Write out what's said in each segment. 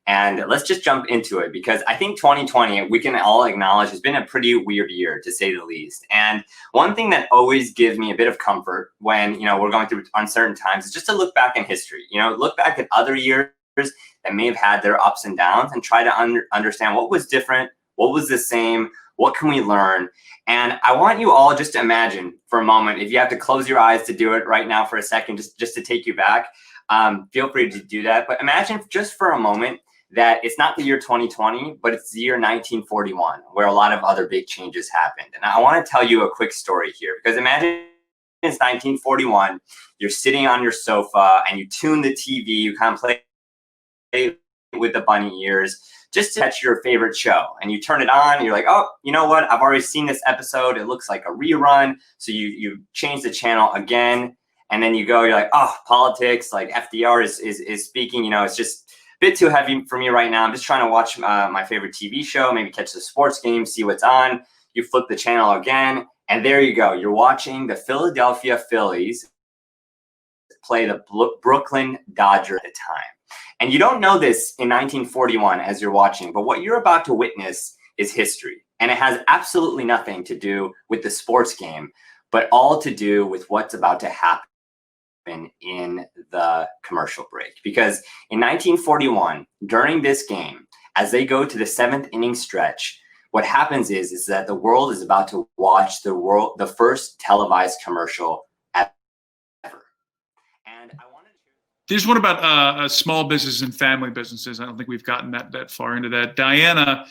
And let's just jump into it, because I think 2020, we can all acknowledge, has been a pretty weird year, to say the least. And one thing that always gives me a bit of comfort when, we're going through uncertain times is just to look back in history, look back at other years that may have had their ups and downs and try to understand what was different, what was the same, what can we learn. And I want you all just to imagine for a moment, if you have to close your eyes to do it right now for a second, just to take you back, feel free to do that. But imagine just for a moment that it's not the year 2020, but it's the year 1941, where a lot of other big changes happened. And I want to tell you a quick story here, because imagine it's 1941, you're sitting on your sofa and you tune the TV, you kind of play with the bunny ears just to catch your favorite show. And you turn it on and you're like, oh, you know what? I've already seen this episode. It looks like a rerun. So you change the channel again. And then you're like, oh, politics, like FDR is speaking, it's just a bit too heavy for me right now. I'm just trying to watch my favorite TV show, maybe catch the sports game, see what's on. You flip the channel again, and there you go. You're watching the Philadelphia Phillies play the Brooklyn Dodgers at the time. And you don't know this in 1941 as you're watching, but what you're about to witness is history. And it has absolutely nothing to do with the sports game, but all to do with what's about to happen in the commercial break. Because in 1941, during this game, as they go to the 7th inning stretch, what happens is that the world is about to watch the first televised commercial ever. And I wanted to. There's one about small business and family businesses. I don't think we've gotten that far into that. Diana,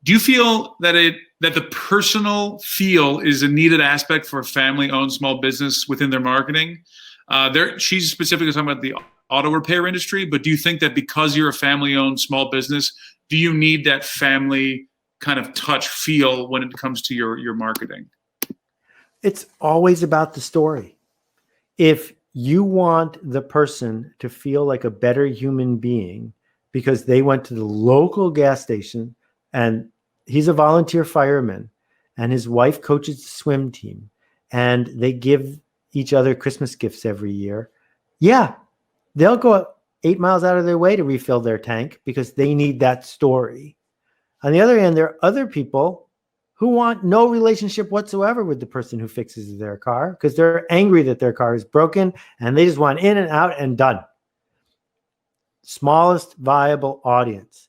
do you feel that the personal feel is a needed aspect for a family-owned small business within their marketing? She's specifically talking about the auto repair industry, but do you think that because you're a family-owned small business, do you need that family kind of touch feel when it comes to your marketing? It's always about the story. If you want the person to feel like a better human being because they went to the local gas station and he's a volunteer fireman and his wife coaches the swim team and they give each other Christmas gifts every year. Yeah, they'll go 8 miles out of their way to refill their tank because they need that story. On the other hand, there are other people who want no relationship whatsoever with the person who fixes their car because they're angry that their car is broken and they just want in and out and done. Smallest viable audience.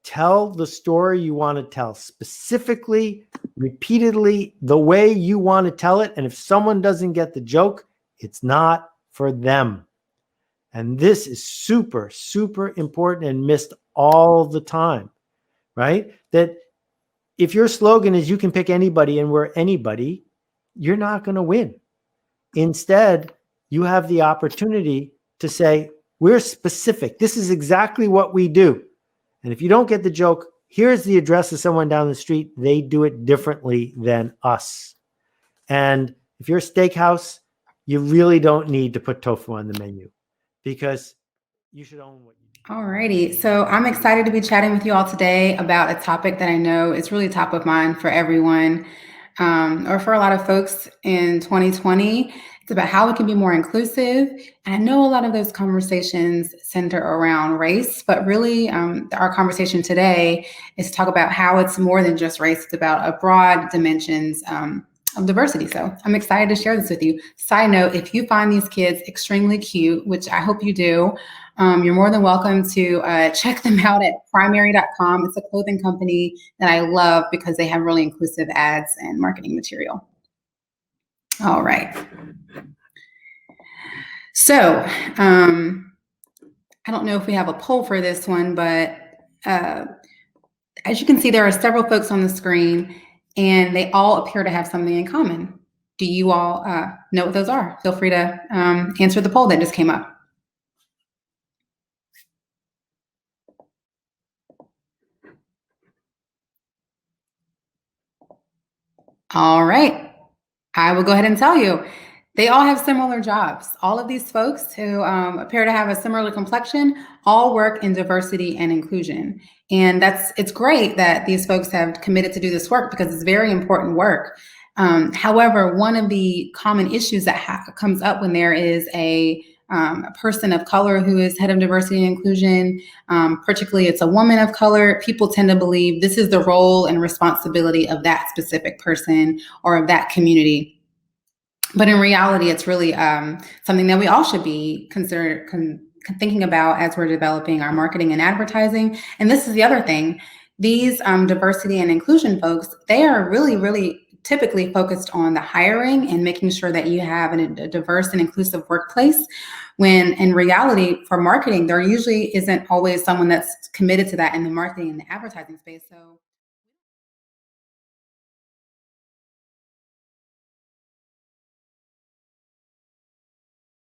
Tell the story you want to tell specifically, repeatedly, the way you want to tell it. And if someone doesn't get the joke, it's not for them. And this is super, super important and missed all the time, right? That if your slogan is you can pick anybody and we're anybody, you're not going to win. Instead, you have the opportunity to say, we're specific. This is exactly what we do. And if you don't get the joke, here's the address of someone down the street. They do it differently than us. And if you're a steakhouse, you really don't need to put tofu on the menu because you should own what you do. All righty. So I'm excited to be chatting with you all today about a topic that I know is really top of mind for everyone, or for a lot of folks in 2020. It's about how we can be more inclusive. And I know a lot of those conversations center around race, but really our conversation today is to talk about how it's more than just race. It's about a broad dimensions of diversity. So I'm excited to share this with you. Side note, if you find these kids extremely cute, which I hope you do, you're more than welcome to check them out at primary.com. It's a clothing company that I love because they have really inclusive ads and marketing material. All right. So I don't know if we have a poll for this one, but as you can see, there are several folks on the screen and they all appear to have something in common. Do you all know what those are? Feel free to answer the poll that just came up. All right. I will go ahead and tell you. They all have similar jobs. All of these folks who appear to have a similar complexion all work in diversity and inclusion. And it's great that these folks have committed to do this work because it's very important work. However, one of the common issues that comes up when there is a a person of color who is head of diversity and inclusion, particularly it's a woman of color, people tend to believe this is the role and responsibility of that specific person or of that community. But in reality, it's really something that we all should be thinking about as we're developing our marketing and advertising. And this is the other thing. These diversity and inclusion folks, they are really, really typically focused on the hiring and making sure that you have a diverse and inclusive workplace, when in reality, for marketing, there usually isn't always someone that's committed to that in the marketing and the advertising space. So